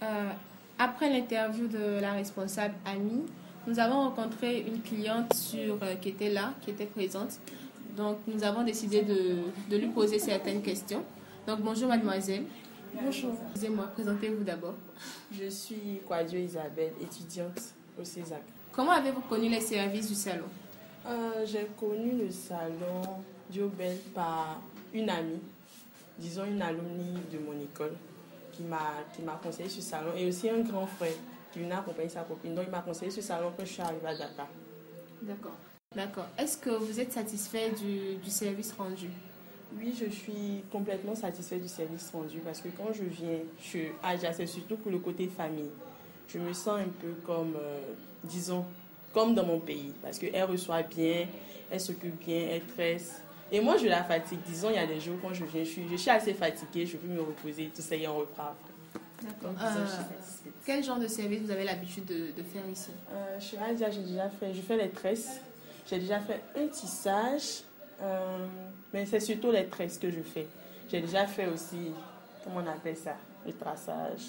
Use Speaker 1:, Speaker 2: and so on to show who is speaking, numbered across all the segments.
Speaker 1: Euh, Après l'interview de la responsable Annie, nous avons rencontré une cliente qui était là, qui était présente. Donc, nous avons décidé de lui poser certaines questions. Donc, bonjour mademoiselle.
Speaker 2: Bonjour.
Speaker 1: Excusez-moi, présentez-vous d'abord.
Speaker 2: Je suis Kwadjo Isabelle, étudiante au CESAC.
Speaker 1: Comment avez-vous connu les services du salon?
Speaker 2: J'ai connu le salon Diobel par une amie, disons une alumni de mon école, qui m'a conseillé ce salon, et aussi un grand frère qui venait accompagner sa copine. Donc il m'a conseillé ce salon quand je suis arrivée à Dakar.
Speaker 1: D'accord. Est-ce que vous êtes satisfait du service rendu?
Speaker 2: Oui, je suis complètement satisfaite du service rendu parce que quand je viens à Adja, c'est surtout pour le côté famille. Je me sens un peu comme, disons, comme dans mon pays parce qu'elle reçoit bien, elle s'occupe bien, elle tresse. Et moi, je la fatigue. Disons, il y a des jours quand je viens, je suis assez fatiguée, je veux me reposer, tout ça, et on reprend après.
Speaker 1: D'accord.
Speaker 2: Donc, disons, je suis satisfaite.
Speaker 1: Quel genre de service vous avez l'habitude de faire ici?
Speaker 2: Chez Adja, je fais les tresses. J'ai déjà fait un tissage. Mais c'est surtout les tresses que je fais. J'ai déjà fait aussi, comment on appelle ça, le traçage,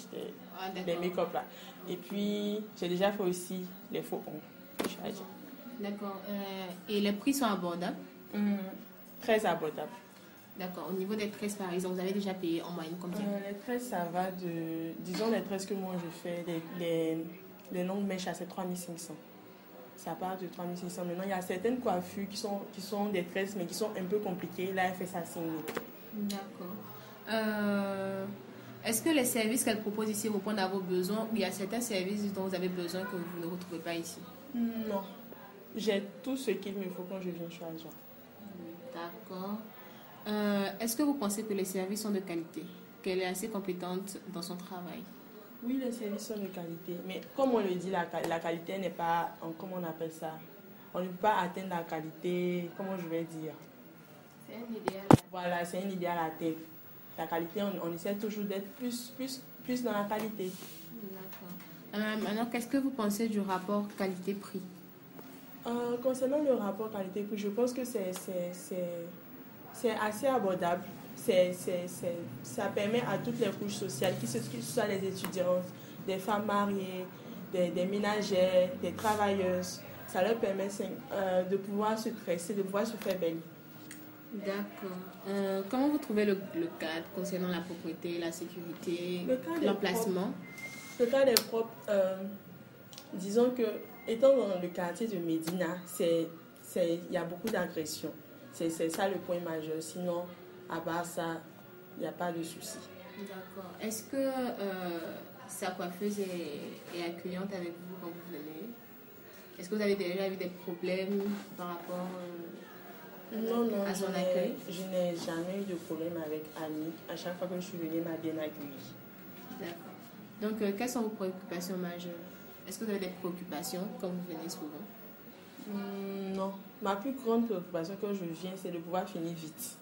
Speaker 2: les make-up là. Et puis, j'ai déjà fait aussi les faux ongles.
Speaker 1: D'accord. Et les prix sont abordables?
Speaker 2: Très abordables.
Speaker 1: D'accord. Au niveau des tresses, par exemple, vous avez déjà payé en moyenne combien?
Speaker 2: Les tresses, ça va de... Disons, les tresses que moi je fais, les longues mèches, c'est 3500. Ça part de 3500. Maintenant, il y a certaines coiffures qui sont des tresses, mais qui sont un peu compliquées. Là, elle fait ça 5 000.
Speaker 1: D'accord. Est-ce que les services qu'elle propose ici répondent à vos besoins ou il y a certains services dont vous avez besoin que vous ne retrouvez pas ici?
Speaker 2: Non. J'ai tout ce qu'il me faut quand je viens chez Adja.
Speaker 1: D'accord. Est-ce que vous pensez que les services sont de qualité? Qu'elle est assez compétente dans son travail?
Speaker 2: Oui, les services sont de qualité. Mais comme on le dit, la qualité n'est pas... Comment on appelle ça? On ne peut pas atteindre la qualité... Comment je vais dire?
Speaker 1: C'est un idéal.
Speaker 2: Voilà, c'est un idéal à atteindre. La qualité, on essaie toujours d'être plus dans la qualité.
Speaker 1: D'accord. Maintenant, qu'est-ce que vous pensez du rapport qualité-prix?
Speaker 2: Concernant le rapport qualité-prix, je pense que c'est assez abordable. Ça permet à toutes les couches sociales, que ce soit les étudiantes, des femmes mariées, des ménagères, des travailleuses, ça leur permet de pouvoir se tresser, de pouvoir se faire belle.
Speaker 1: D'accord. Comment vous trouvez le cadre concernant la propreté, la sécurité, l'emplacement?
Speaker 2: Le cadre est propre. Disons que, étant dans le quartier de Médina, il y a beaucoup d'agressions. C'est ça le point majeur. Sinon, à part ça, il n'y a pas de souci.
Speaker 1: D'accord. Est-ce que sa coiffeuse est accueillante avec vous quand vous venez? Est-ce que vous avez déjà eu des problèmes par rapport à son accueil?
Speaker 2: Je n'ai jamais eu de problème avec Annie. À chaque fois que je suis venue, elle m'a bien accueillie.
Speaker 1: D'accord. Donc, quelles sont vos préoccupations majeures? Est-ce que vous avez des préoccupations quand vous venez souvent?
Speaker 2: Non. Ma plus grande préoccupation quand je viens, c'est de pouvoir finir vite.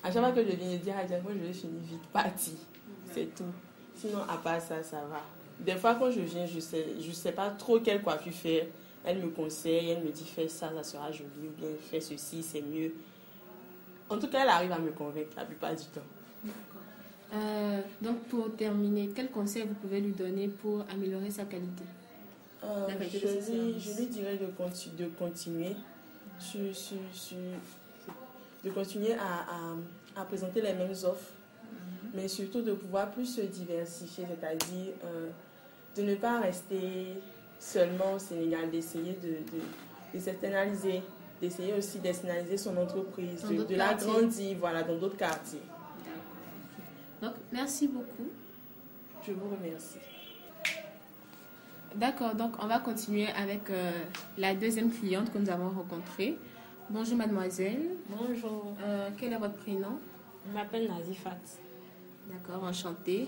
Speaker 2: À chaque fois que je viens, je dis à Diane, moi je vais finir vite, parti. C'est tout. Sinon, à part ça, ça va. Des fois, quand je viens, je sais pas trop quelle coiffure faire. Elle me conseille, elle me dit fais ça, ça sera joli, ou bien fais ceci, c'est mieux. En tout cas, elle arrive à me convaincre la plupart du temps.
Speaker 1: D'accord. Donc, pour terminer, quel conseil vous pouvez lui donner pour améliorer sa qualité?
Speaker 2: Je lui dirais de continuer de continuer à présenter les mêmes offres, mais surtout de pouvoir plus se diversifier, c'est-à-dire de ne pas rester seulement au Sénégal, d'essayer de s'externaliser, d'essayer aussi d'externaliser son entreprise, de l'agrandir, voilà, dans d'autres quartiers.
Speaker 1: Donc, merci beaucoup.
Speaker 2: Je vous remercie.
Speaker 1: D'accord, donc on va continuer avec la deuxième cliente que nous avons rencontrée. Bonjour mademoiselle.
Speaker 3: Bonjour.
Speaker 1: Quel est votre prénom?
Speaker 3: Je m'appelle Nazifat.
Speaker 1: D'accord, enchantée.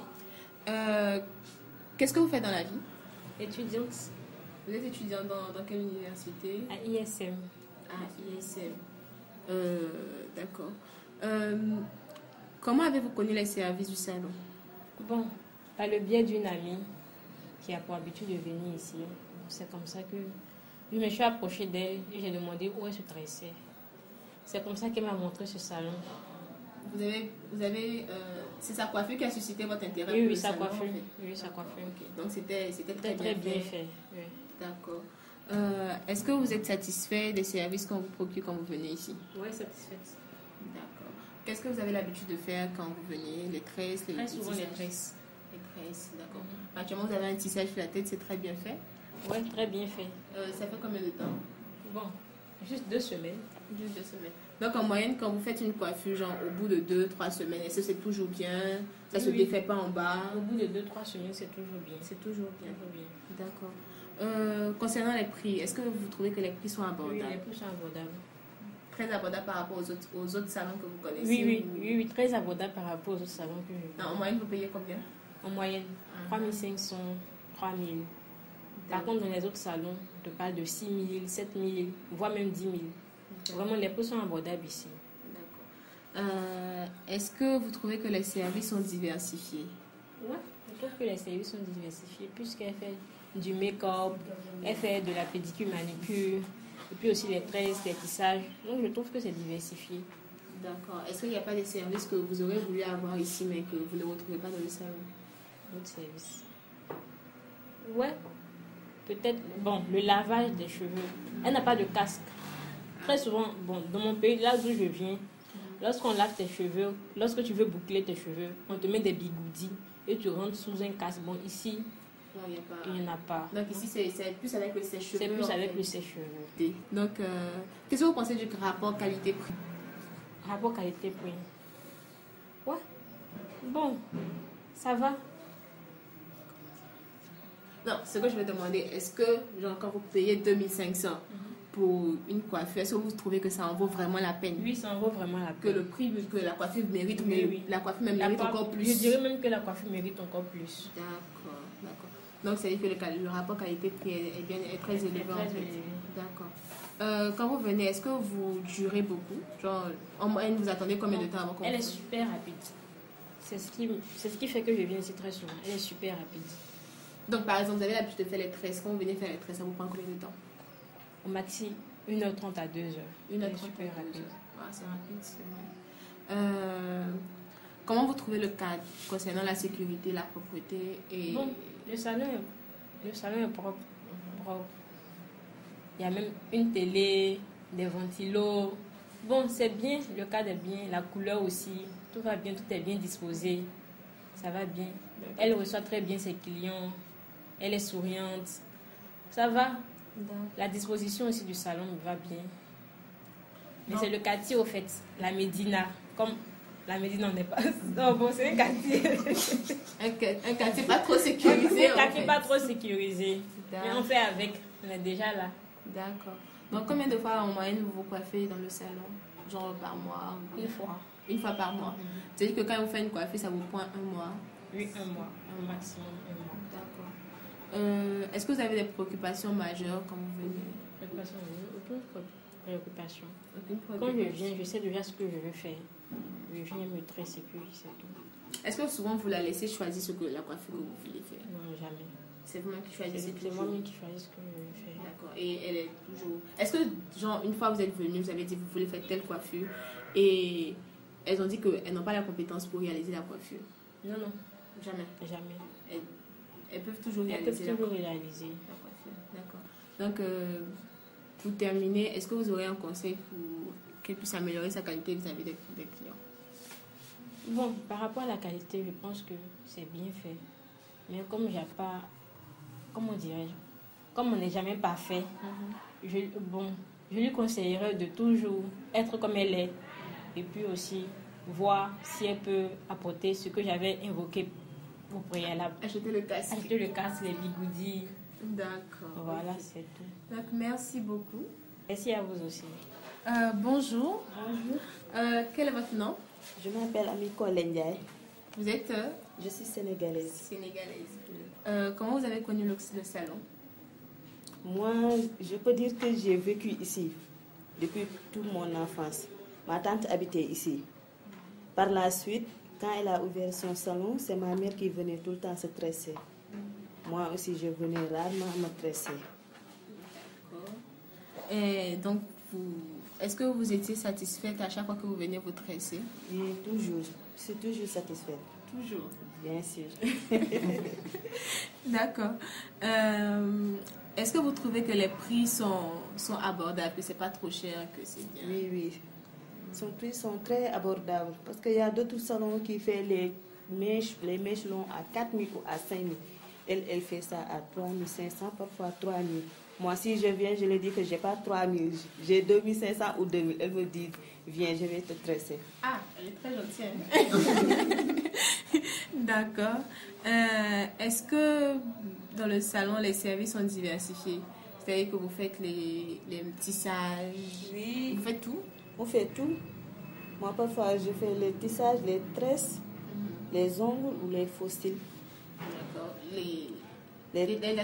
Speaker 1: Qu'est-ce que vous faites dans la vie?
Speaker 3: Étudiante.
Speaker 1: Vous êtes étudiante dans quelle université?
Speaker 3: À ISM.
Speaker 1: À ISM. D'accord. Comment avez-vous connu les services du salon?
Speaker 3: Bon, par le biais d'une amie qui a pour habitude de venir ici. C'est comme ça que je me suis approchée d'elle et j'ai demandé où elle se dressait. C'est comme ça qu'elle m'a montré ce salon.
Speaker 1: c'est sa coiffure qui a suscité votre intérêt
Speaker 3: Oui,
Speaker 1: pour
Speaker 3: oui,
Speaker 1: le
Speaker 3: sa
Speaker 1: salon,
Speaker 3: coiffure.
Speaker 1: en fait.
Speaker 3: Oui, sa coiffure.
Speaker 1: Ok, donc c'était très
Speaker 3: Très
Speaker 1: bien
Speaker 3: bien
Speaker 1: fait.
Speaker 3: fait. Oui.
Speaker 1: D'accord. Est-ce que vous êtes satisfait des services qu'on vous procure quand vous venez ici?
Speaker 3: Oui, satisfaite.
Speaker 1: D'accord. Qu'est-ce que vous avez l'habitude de faire quand vous venez? Les tresses,
Speaker 3: Très souvent les
Speaker 1: tissages?
Speaker 3: tresses.
Speaker 1: Les tresses, d'accord. Actuellement, vous avez un tissage sur la tête, c'est très bien fait.
Speaker 3: Oui, très bien fait.
Speaker 1: Ça fait combien de temps?
Speaker 3: Bon, juste 2 semaines.
Speaker 1: Juste 2 semaines. Donc en moyenne, quand vous faites une coiffure, genre au bout de 2-3 semaines, est-ce que c'est toujours bien? Ça
Speaker 3: Oui,
Speaker 1: se
Speaker 3: oui.
Speaker 1: défait pas en bas?
Speaker 3: Au bout de 2-3 semaines, c'est toujours bien.
Speaker 1: C'est toujours bien.
Speaker 3: Toujours bien.
Speaker 1: D'accord. Concernant les prix, est-ce que vous trouvez que les prix sont
Speaker 3: Oui,
Speaker 1: abordables?
Speaker 3: les prix sont abordables.
Speaker 1: Très abordables par rapport aux autres salons que vous connaissez?
Speaker 3: Oui, très abordable par rapport aux autres salons que je
Speaker 1: Non, en moyenne, vous payez combien?
Speaker 3: En moyenne, 3500, 3000. Par contre, dans les autres salons, on te parle de 6000, 7000, voire même 10 000. Vraiment, les prix sont abordables ici.
Speaker 1: D'accord. Est-ce que vous trouvez que les services sont diversifiés?
Speaker 3: Oui, je trouve que les services sont diversifiés puisqu'elle fait du make-up, elle fait de la pédicure, manucure, et puis aussi les tresses, les tissages. Donc, je trouve que c'est diversifié.
Speaker 1: D'accord. Est-ce qu'il n'y a pas des services que vous aurez voulu avoir ici mais que vous ne retrouvez pas dans le salon?
Speaker 3: D'autres services. Ouais, peut-être, bon, le lavage des cheveux. Elle n'a pas de casque. Très souvent, bon, dans mon pays, là d'où je viens, lorsqu'on lave tes cheveux, lorsque tu veux boucler tes cheveux, on te met des bigoudis et tu rentres sous un casque. Bon, ici,
Speaker 1: Non, il n'y a pas.
Speaker 3: il n'y en a pas.
Speaker 1: Donc ici, c'est plus avec le sèche-cheveux.
Speaker 3: C'est plus
Speaker 1: en
Speaker 3: avec
Speaker 1: fait.
Speaker 3: le sèche-cheveux.
Speaker 1: Donc, qu'est-ce que vous pensez du rapport qualité-prix?
Speaker 3: Rapport qualité-prix. Ouais. Bon, ça va.
Speaker 1: Non, ce que je vais demander, est-ce que, genre, quand vous payez 2500 pour une coiffure, est-ce que vous trouvez que ça en vaut vraiment la peine?
Speaker 3: Oui, ça en vaut vraiment la
Speaker 1: Que
Speaker 3: peine.
Speaker 1: le prix que la coiffure mérite,
Speaker 3: Oui,
Speaker 1: mais
Speaker 3: oui.
Speaker 1: la coiffure même
Speaker 3: La
Speaker 1: mérite
Speaker 3: coiffe-
Speaker 1: encore plus.
Speaker 3: Je dirais même que la coiffure mérite encore plus.
Speaker 1: D'accord, d'accord. Donc, ça veut dire que le rapport qualité-prix est très élevé.
Speaker 3: Très
Speaker 1: en fait.
Speaker 3: élevé.
Speaker 1: D'accord. Quand vous venez, est-ce que vous durez beaucoup? Genre, en moyenne, vous attendez combien de temps avant qu'on
Speaker 3: Elle est
Speaker 1: vous-
Speaker 3: super rapide. C'est ce qui fait que je viens ici très souvent. Elle est super rapide.
Speaker 1: Donc, par exemple, vous avez l'habitude de faire les tresses. Quand vous venez faire les tresses, ça vous prend combien de temps?
Speaker 3: Au maxi, 1h30 à 2h.
Speaker 1: 1h30
Speaker 3: Elle est super rapide.
Speaker 1: Ah, c'est rapide, c'est vrai. Comment vous trouvez le cadre concernant la sécurité, la propreté et...
Speaker 3: Bon, le salon est propre. Propre. Il y a même une télé, des ventilos. Bon, c'est bien, le cadre est bien, la couleur aussi. Tout va bien, tout est bien disposé. Ça va bien. Elle reçoit très bien ses clients. Elle est souriante. Ça va. La disposition aussi du salon me va bien. Mais c'est le quartier au fait, la Médina. Comme la Médina, on n'est pas. Non, bon, c'est un quartier.
Speaker 1: Un quartier pas trop sécurisé.
Speaker 3: Un quartier pas trop sécurisé.
Speaker 1: D'accord.
Speaker 3: Mais on fait avec. On est déjà là.
Speaker 1: D'accord. Donc, combien de fois en moyenne vous vous coiffez dans le salon? Genre par mois?
Speaker 3: Une fois.
Speaker 1: Une fois par mois. C'est-à-dire que quand vous faites une coiffure, ça vous prend un mois?
Speaker 3: Oui, un mois. Un maximum, un mois.
Speaker 1: D'accord. Est-ce que vous avez des préoccupations majeures quand vous venez?
Speaker 3: Préoccupation, aucune préoccupation.
Speaker 1: Aucune
Speaker 3: Quand je
Speaker 1: préoccupation.
Speaker 3: viens, je sais déjà ce que je veux faire. Je viens me tresser et puis c'est tout.
Speaker 1: Est-ce que souvent vous la laissez choisir la coiffure que vous voulez faire?
Speaker 3: Non, jamais.
Speaker 1: C'est vous-même qui choisissez
Speaker 3: C'est
Speaker 1: toujours?
Speaker 3: moi-même qui choisis ce que je veux faire.
Speaker 1: D'accord. Et elle est toujours... Est-ce que, genre, une fois vous êtes venu, vous avez dit que vous voulez faire telle coiffure et elles ont dit qu'elles n'ont pas la compétence pour réaliser la coiffure?
Speaker 3: Non, non,
Speaker 1: Jamais.
Speaker 3: jamais.
Speaker 1: Elles peuvent toujours
Speaker 3: Elles
Speaker 1: réaliser
Speaker 3: peuvent toujours réaliser.
Speaker 1: la coiffure. D'accord. Donc, pour terminer, est-ce que vous aurez un conseil pour qu'elle puisse améliorer sa qualité vis-à-vis des clients?
Speaker 3: Bon, par rapport à la qualité, je pense que c'est bien fait. Mais comme il n'y a pas... Comment dirais-je? Comme on n'est jamais parfait, je lui conseillerais de toujours être comme elle est. Et puis aussi, voir si elle peut apporter ce que j'avais invoqué au préalable.
Speaker 1: Acheter le casque.
Speaker 3: Acheter le casque, les bigoudis.
Speaker 1: D'accord.
Speaker 3: Voilà, c'est tout.
Speaker 1: Donc, merci beaucoup.
Speaker 3: Merci à vous aussi.
Speaker 1: Bonjour.
Speaker 4: Bonjour,
Speaker 1: Quel est votre nom?
Speaker 4: je m'appelle Amiko Lendiaye.
Speaker 1: Vous êtes
Speaker 4: Je suis sénégalaise.
Speaker 1: sénégalaise. Comment vous avez connu le salon?
Speaker 4: Moi, je peux dire que j'ai vécu ici depuis toute mon enfance. Ma tante habitait ici. Par la suite, quand elle a ouvert son salon, c'est ma mère qui venait tout le temps se tresser. Moi aussi, je venais rarement me tresser.
Speaker 1: Et donc, est-ce que vous étiez satisfaite à chaque fois que vous veniez vous tresser?
Speaker 4: Oui, toujours. Je suis toujours satisfaite.
Speaker 1: Toujours.
Speaker 4: Bien sûr.
Speaker 1: D'accord. Est-ce que vous trouvez que les prix sont abordables, que c'est pas trop cher, que c'est bien?
Speaker 4: Oui, oui. Son prix sont très abordables parce qu'il y a d'autres salons qui font les mèches longues à 4 000 ou à 5 000. Elle fait ça à 3 500, parfois 3 000. Moi, si je viens, je lui dis que je n'ai pas 3 000, j'ai 2 500 ou 2 000. Elle me dit, viens, je vais te tresser.
Speaker 1: Ah, elle est très gentille. D'accord. Est-ce que dans le salon, les services sont diversifiés? C'est-à-dire que vous faites les tissages?
Speaker 4: Oui.
Speaker 1: Vous faites tout?
Speaker 4: On fait tout. Moi, parfois, je fais les tissages, les tresses, les ongles ou les fossiles.
Speaker 1: D'accord. Les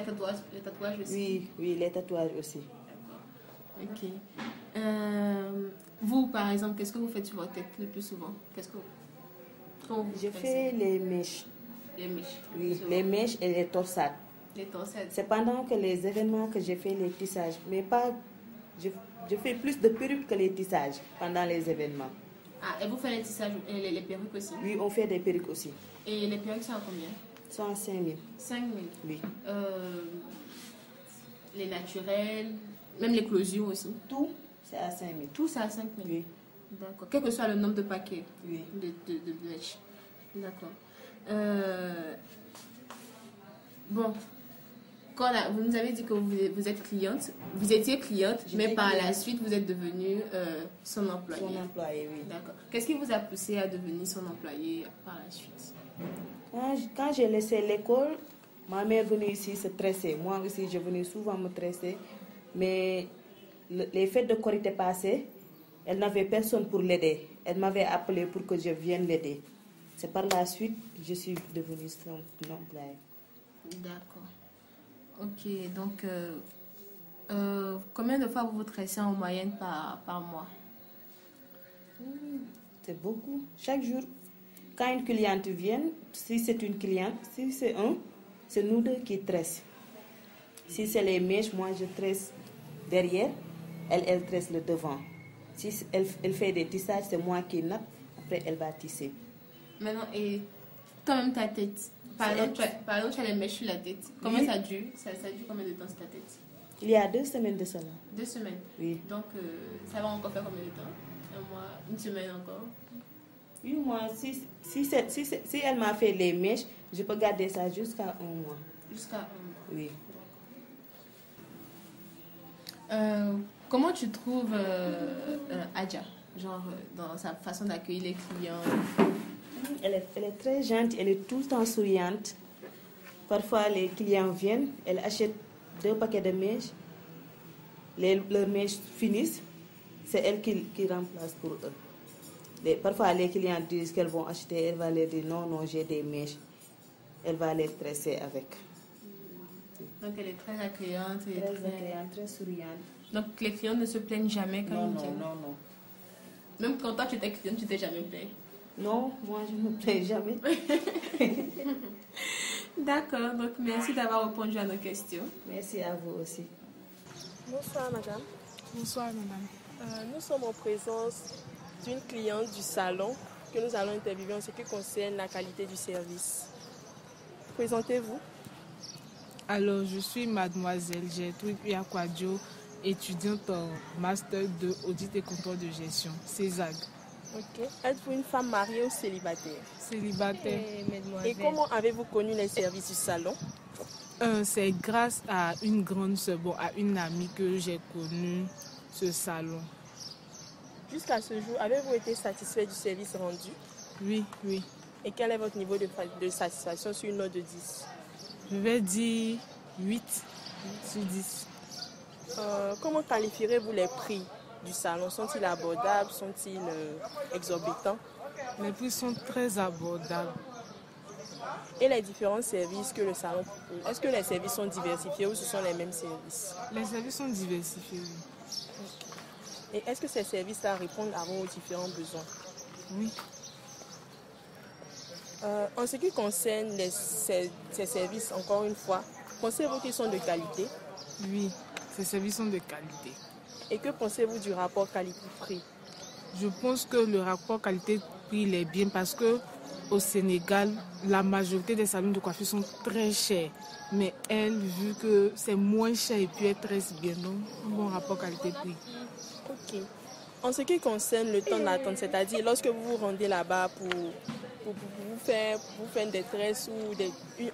Speaker 1: tatouages aussi?
Speaker 4: Oui, oui, les tatouages aussi.
Speaker 1: D'accord. Ok. Vous, par exemple, qu'est-ce que vous faites sur votre tête le plus souvent?
Speaker 4: Je fais les mèches.
Speaker 1: Les mèches?
Speaker 4: Oui, les mèches et les torsades.
Speaker 1: Les torsades?
Speaker 4: C'est pendant que les événements que j'ai fait les tissages. Mais pas... Je fais plus de perruques que les tissages pendant les événements.
Speaker 1: Ah, et vous faites les tissages et les perruques aussi?
Speaker 4: Oui, on fait des perruques aussi.
Speaker 1: Et les perruques, c'est à combien?
Speaker 4: C'est à 5 000.
Speaker 1: 5 000?
Speaker 4: Oui.
Speaker 1: Les naturels, même l'éclosion aussi?
Speaker 4: Tout, c'est à 5 000.
Speaker 1: Tout, c'est à 5 000?
Speaker 4: Oui.
Speaker 1: D'accord. Quel que soit le nombre de paquets?
Speaker 4: Oui.
Speaker 1: De mèches. D'accord. Bon. Vous nous avez dit que vous êtes cliente, vous étiez cliente, mais par la suite, vous êtes devenue son employée.
Speaker 4: Son employé, oui.
Speaker 1: D'accord. Qu'est-ce qui vous a poussé à devenir son employée par la suite?
Speaker 4: Quand j'ai laissé l'école, ma mère venait ici se tresser. Moi aussi, je venais souvent me tresser. Mais les fêtes de Korité passées, elle n'avait personne pour l'aider. Elle m'avait appelé pour que je vienne l'aider. C'est par la suite que je suis devenue son employée.
Speaker 1: D'accord. Ok, donc combien de fois vous vous tressez en moyenne par mois?
Speaker 4: C'est beaucoup. Chaque jour, quand une cliente vient, si c'est une cliente, si c'est c'est nous deux qui tressent. Si c'est les mèches, moi je tresse derrière, elle tresse le devant. Si elle fait des tissages, c'est moi qui nappe, après elle va tisser.
Speaker 1: Maintenant, et toi-même ta tête? Par exemple, tu as les mèches sur la tête. Combien ça dure? Ça dure combien de temps sur ta tête?
Speaker 4: Il y a 2 semaines de cela.
Speaker 1: 2 semaines?
Speaker 4: Oui.
Speaker 1: Donc, ça va encore faire combien de temps? Un mois? Une semaine encore?
Speaker 4: Oui, moi, si elle m'a fait les mèches, je peux garder ça jusqu'à 1 mois.
Speaker 1: Jusqu'à 1 mois?
Speaker 4: Oui.
Speaker 1: Comment tu trouves Adja, genre dans sa façon d'accueillir les clients?
Speaker 4: Elle est très gentille, elle est tout le temps souriante. Parfois, les clients viennent, elle achète 2 paquets de mèches. Leurs mèches finissent, c'est elle qui remplace pour eux. Parfois, les clients disent qu'elles vont acheter, elle va leur dire non, j'ai des mèches. Elle va les tresser avec.
Speaker 1: Donc, elle est très accueillante.
Speaker 4: Très accueillante, très souriante.
Speaker 1: Donc, les clients ne se plaignent jamais quand ils viennent?
Speaker 4: Non.
Speaker 1: Même quand toi, tu étais cliente, tu t'es jamais plaint?
Speaker 4: Non, moi, je ne me plains jamais.
Speaker 1: D'accord, donc merci d'avoir répondu à nos questions.
Speaker 4: Merci à vous aussi.
Speaker 2: Bonsoir madame.
Speaker 5: Bonsoir madame.
Speaker 2: Nous sommes en présence d'une cliente du salon que nous allons interviewer en ce qui concerne la qualité du service. Présentez-vous.
Speaker 5: Alors, je suis mademoiselle Gertrude Uyakwadjo, étudiante en master de audit et contrôle de gestion, CESAG.
Speaker 2: Ok. Êtes-vous une femme mariée ou célibataire?
Speaker 5: Célibataire.
Speaker 2: Et comment avez-vous connu les services du salon?
Speaker 5: C'est grâce à une grande sœur, à une amie que j'ai connu ce salon.
Speaker 2: Jusqu'à ce jour, avez-vous été satisfait du service rendu?
Speaker 5: Oui.
Speaker 2: Et quel est votre niveau de satisfaction sur une note de 10?
Speaker 5: Je vais dire 8 sur 10.
Speaker 2: Comment qualifierez-vous les prix du salon? Sont-ils abordables? Sont-ils exorbitants?
Speaker 5: Les prix sont très abordables.
Speaker 2: Et les différents services que le salon propose, est-ce que les services sont diversifiés ou ce sont les mêmes services?
Speaker 5: Les services sont diversifiés.
Speaker 2: Et est-ce que ces services-là répondent à vos différents besoins?
Speaker 5: Oui.
Speaker 2: En ce qui concerne ces services, encore une fois, pensez-vous qu'ils sont de qualité?
Speaker 5: Oui, ces services sont de qualité.
Speaker 2: Et que pensez-vous du rapport qualité-prix?
Speaker 5: Je pense que le rapport qualité-prix il est bien parce que au Sénégal, la majorité des salons de coiffure sont très chers. Mais elle, vu que c'est moins cher et puis elle tresse bien, donc un bon rapport qualité-prix.
Speaker 2: Ok. En ce qui concerne le temps d'attente, c'est-à-dire lorsque vous vous rendez là-bas pour vous faire des tresses ou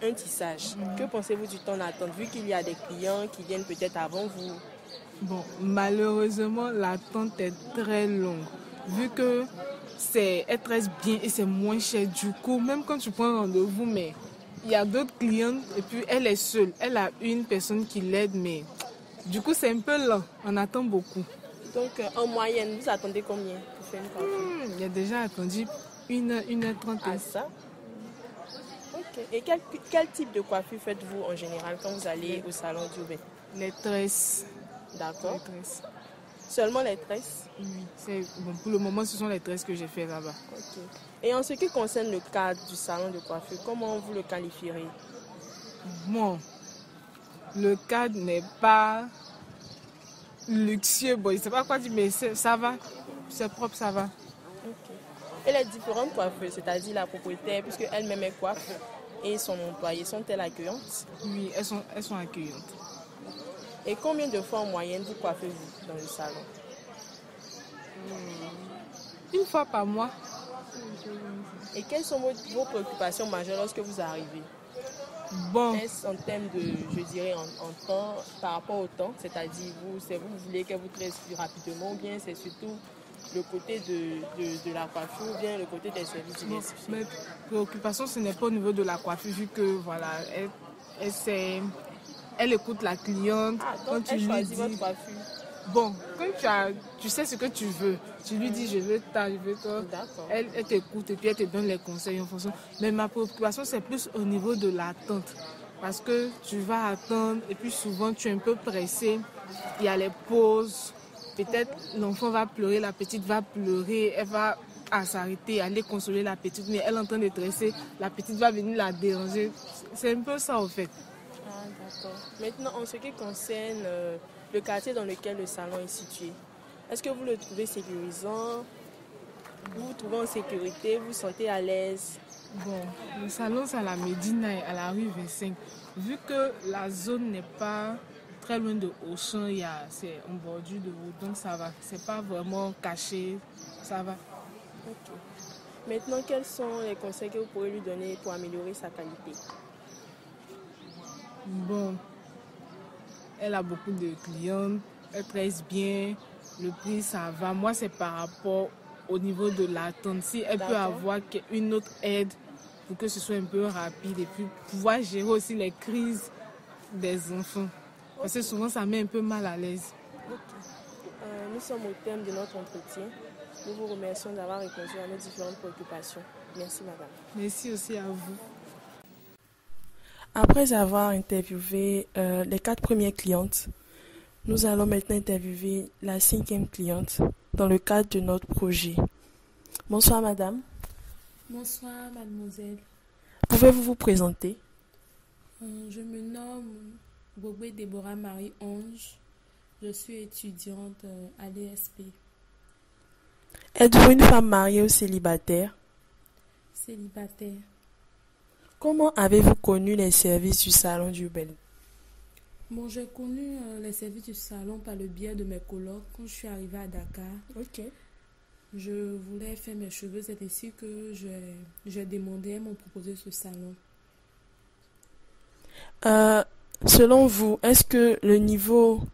Speaker 2: un tissage, que pensez-vous du temps d'attente, vu qu'il y a des clients qui viennent peut-être avant vous?
Speaker 5: Bon, malheureusement, l'attente est très longue. Vu que elle tresse bien et c'est moins cher, du coup, même quand tu prends un rendez-vous, mais il y a d'autres clientes et puis elle est seule. Elle a une personne qui l'aide, mais du coup, c'est un peu lent. On attend beaucoup.
Speaker 2: Donc, en moyenne, vous attendez combien pour faire une coiffure?
Speaker 5: Il y a déjà attendu 1h30.
Speaker 2: Ah, ça? Ok. Et quel type de coiffure faites-vous en général quand vous allez au salon d'Urbain?
Speaker 5: Les tresses.
Speaker 2: D'accord.
Speaker 5: Les tresses.
Speaker 2: Seulement les tresses?
Speaker 5: Oui. Bon, pour le moment, ce sont les tresses que j'ai fait là-bas.
Speaker 2: Ok. Et en ce qui concerne le cadre du salon de coiffure, comment vous le qualifierez?
Speaker 5: Bon, le cadre n'est pas luxueux. Bon, je ne sais pas quoi dire, mais ça va. C'est propre, ça va.
Speaker 2: Ok. Et les différentes coiffeuses, c'est-à-dire la propriétaire, puisque elle-même est coiffe, et son employé, sont-elles accueillantes?
Speaker 5: Oui, elles sont accueillantes.
Speaker 2: Et combien de fois en moyenne vous coiffez-vous dans le salon?
Speaker 5: Une fois par mois.
Speaker 2: Et quelles sont vos préoccupations majeures lorsque vous arrivez?
Speaker 5: Bon,
Speaker 2: Est-ce en termes de, je dirais, en temps, par rapport au temps, c'est-à-dire vous voulez qu'elle vous tresse plus rapidement, ou bien c'est surtout le côté de la coiffure, ou bien le côté des services diversifiés?
Speaker 5: mes préoccupations, ce n'est pas au niveau de la coiffure, vu que voilà, elle écoute la cliente.
Speaker 2: Ah,
Speaker 5: Quand
Speaker 2: donc
Speaker 5: tu
Speaker 2: elle
Speaker 5: lui
Speaker 2: choisit
Speaker 5: dis,
Speaker 2: votre coiffure.
Speaker 5: bon, quand tu sais ce que tu veux, tu lui dis je veux ça, je veux ça.
Speaker 2: D'accord.
Speaker 5: Elle t'écoute et puis elle te donne les conseils en fonction. Mais ma préoccupation, c'est plus au niveau de l'attente. Parce que tu vas attendre et puis souvent tu es un peu pressé. Il y a les pauses. Peut-être l'enfant va pleurer, la petite va pleurer, elle va s'arrêter, aller consoler la petite, mais elle est en train de tresser, la petite va venir la déranger. C'est un peu ça en fait.
Speaker 2: Ah, d'accord. Maintenant, en ce qui concerne le quartier dans lequel le salon est situé, est-ce que vous le trouvez sécurisant? Vous vous trouvez en sécurité? Vous vous sentez à l'aise?
Speaker 5: Bon, le salon c'est à la Médina, à la rue 25. Vu que la zone n'est pas très loin de Auchan, c'est en bordure de route, donc ça va. C'est pas vraiment caché, ça va.
Speaker 2: Ok. Maintenant, quels sont les conseils que vous pourrez lui donner pour améliorer sa qualité?
Speaker 5: Bon, elle a beaucoup de clients, elle tresse bien, le prix ça va. Moi c'est par rapport au niveau de l'attente. Si elle peut avoir une autre aide pour que ce soit un peu rapide et puis pouvoir gérer aussi les crises des enfants. Parce que souvent ça met un peu mal à l'aise.
Speaker 2: Nous sommes au terme de notre entretien. Nous vous remercions d'avoir répondu à nos différentes préoccupations. Merci madame.
Speaker 5: Merci aussi à vous.
Speaker 2: Après avoir interviewé les 4 premières clientes, nous allons maintenant interviewer la 5e cliente dans le cadre de notre projet. Bonsoir madame.
Speaker 6: Bonsoir mademoiselle.
Speaker 2: Pouvez-vous vous présenter?
Speaker 6: Je me nomme Bobé Déborah Marie-Ange. Je suis étudiante à l'ESP.
Speaker 2: Êtes-vous une femme mariée ou célibataire?
Speaker 6: Célibataire.
Speaker 2: Comment avez-vous connu les services du salon d'Urbain?
Speaker 6: Bon, j'ai connu les services du salon par le biais de mes colocs quand je suis arrivée à Dakar.
Speaker 2: Ok.
Speaker 6: Je voulais faire mes cheveux, c'est ainsi que j'ai demandé, elles m'ont proposé ce salon.
Speaker 2: Selon vous, est-ce que le niveau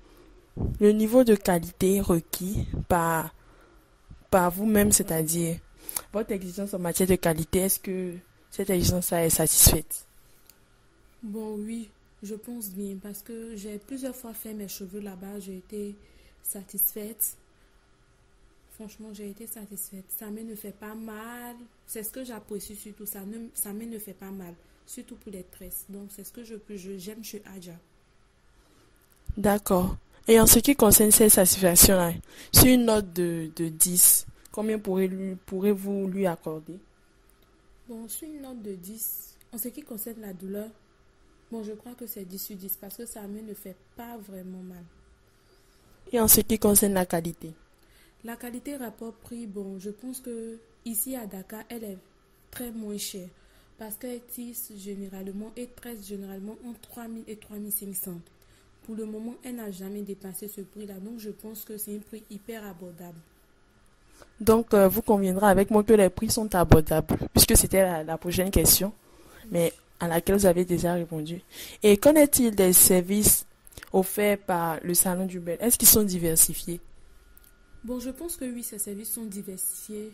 Speaker 2: de qualité requis par vous-même, c'est-à-dire votre exigence en matière de qualité, est-ce que cette exigence est satisfaite?
Speaker 6: Bon, oui, je pense bien parce que j'ai plusieurs fois fait mes cheveux là-bas, j'ai été satisfaite. Franchement, j'ai été satisfaite. Ça ne fait pas mal. C'est ce que j'apprécie surtout. Ça ne fait pas mal. Surtout pour les tresses. Donc, c'est ce que j'aime chez Adja.
Speaker 2: D'accord. Et en ce qui concerne cette satisfaction-là, sur une note de 10, combien pourrez-vous lui accorder?
Speaker 6: Bon, sur une note de 10, en ce qui concerne la douleur, bon, je crois que c'est 10 sur 10 parce que ça ne fait pas vraiment mal.
Speaker 2: Et en ce qui concerne la qualité?
Speaker 6: La qualité rapport-prix, bon, je pense que ici à Dakar, elle est très moins chère. Parce qu'elle tisse généralement et tresse généralement entre 3000 et 3500. Pour le moment, elle n'a jamais dépassé ce prix-là. Donc, je pense que c'est un prix hyper abordable.
Speaker 2: Donc, vous conviendrez avec moi que les prix sont abordables, puisque c'était la prochaine question, mais à laquelle vous avez déjà répondu. Et qu'en est-il des services offerts par le salon du Bel? Est-ce qu'ils sont diversifiés?
Speaker 6: Bon, je pense que oui, ces services sont diversifiés.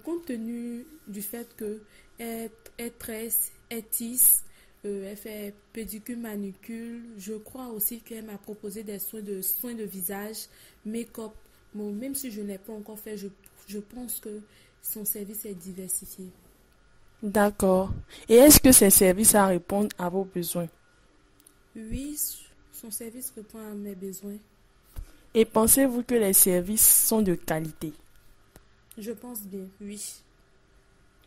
Speaker 6: Compte tenu du fait qu'elle tresse, elle tisse, elle fait pédicure, manucure, je crois aussi qu'elle m'a proposé des soins de visage, make-up. Bon, même si je n'ai pas encore fait, je pense que son service est diversifié.
Speaker 2: D'accord. Et est-ce que ces services répondent à vos besoins?
Speaker 6: Oui, son service répond à mes besoins.
Speaker 2: Et pensez-vous que les services sont de qualité?
Speaker 6: Je pense bien, oui.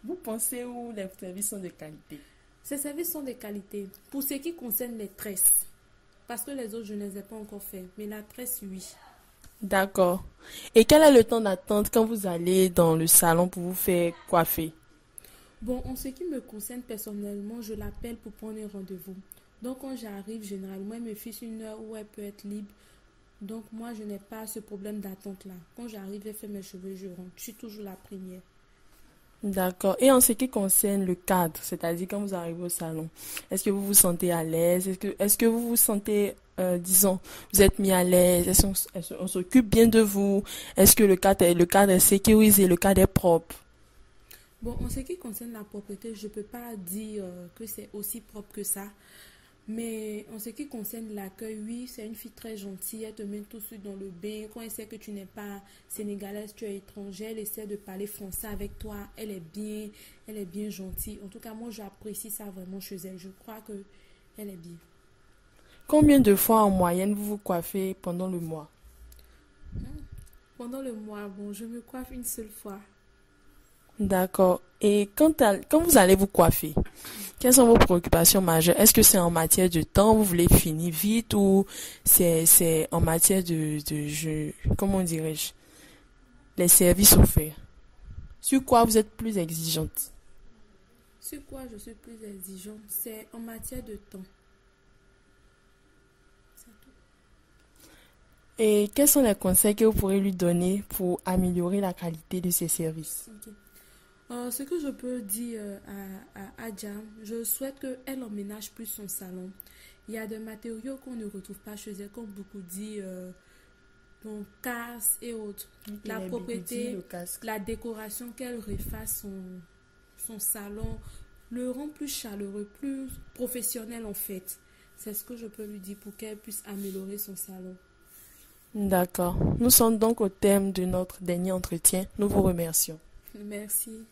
Speaker 2: Vous pensez où les services sont de qualité?
Speaker 6: Ces services sont de qualité. Pour ce qui concerne les tresses, parce que les autres, je ne les ai pas encore fait, mais la tresse, oui.
Speaker 2: D'accord. Et quel est le temps d'attente quand vous allez dans le salon pour vous faire coiffer?
Speaker 6: Bon, en ce qui me concerne personnellement, je l'appelle pour prendre un rendez-vous. Donc, quand j'arrive, généralement, elle me fixe une heure où elle peut être libre. Donc, moi, je n'ai pas ce problème d'attente-là. Quand j'arrive, elle fait mes cheveux, je rentre. Je suis toujours la première.
Speaker 2: D'accord. Et en ce qui concerne le cadre, c'est-à-dire quand vous arrivez au salon, est-ce que vous vous sentez à l'aise? Est-ce que vous vous sentez, disons, vous êtes mis à l'aise? Est-ce qu'on s'occupe bien de vous? Est-ce que le cadre est sécurisé, le cadre est propre?
Speaker 6: Bon, en ce qui concerne la propreté, je ne peux pas dire que c'est aussi propre que ça. Mais en ce qui concerne l'accueil, oui, c'est une fille très gentille. Elle te met tout de suite dans le bain. Quand elle sait que tu n'es pas sénégalaise, tu es étrangère, elle essaie de parler français avec toi. Elle est bien gentille. En tout cas, moi, j'apprécie ça vraiment chez elle. Je crois qu'elle est bien.
Speaker 2: Combien de fois en moyenne vous vous coiffez pendant le mois?
Speaker 6: Pendant le mois, bon, je me coiffe une seule fois.
Speaker 2: D'accord. Et quand vous allez vous coiffer, quelles sont vos préoccupations majeures? Est-ce que c'est en matière de temps, vous voulez finir vite, ou c'est en matière comment dirais-je, les services offerts? Sur quoi vous êtes plus exigeante?
Speaker 6: Sur quoi je suis plus exigeante, c'est en matière de temps. C'est tout.
Speaker 2: Et quels sont les conseils que vous pourrez lui donner pour améliorer la qualité de ses services?
Speaker 6: Ok. Ce que je peux dire à Adja, je souhaite qu'elle emménage plus son salon. Il y a des matériaux qu'on ne retrouve pas chez elle, comme beaucoup disent, donc casse et autres. La propriété, la décoration, qu'elle refasse son salon, le rend plus chaleureux, plus professionnel en fait. C'est ce que je peux lui dire pour qu'elle puisse améliorer son salon.
Speaker 2: D'accord. Nous sommes donc au terme de notre dernier entretien. Nous vous remercions.
Speaker 6: Merci.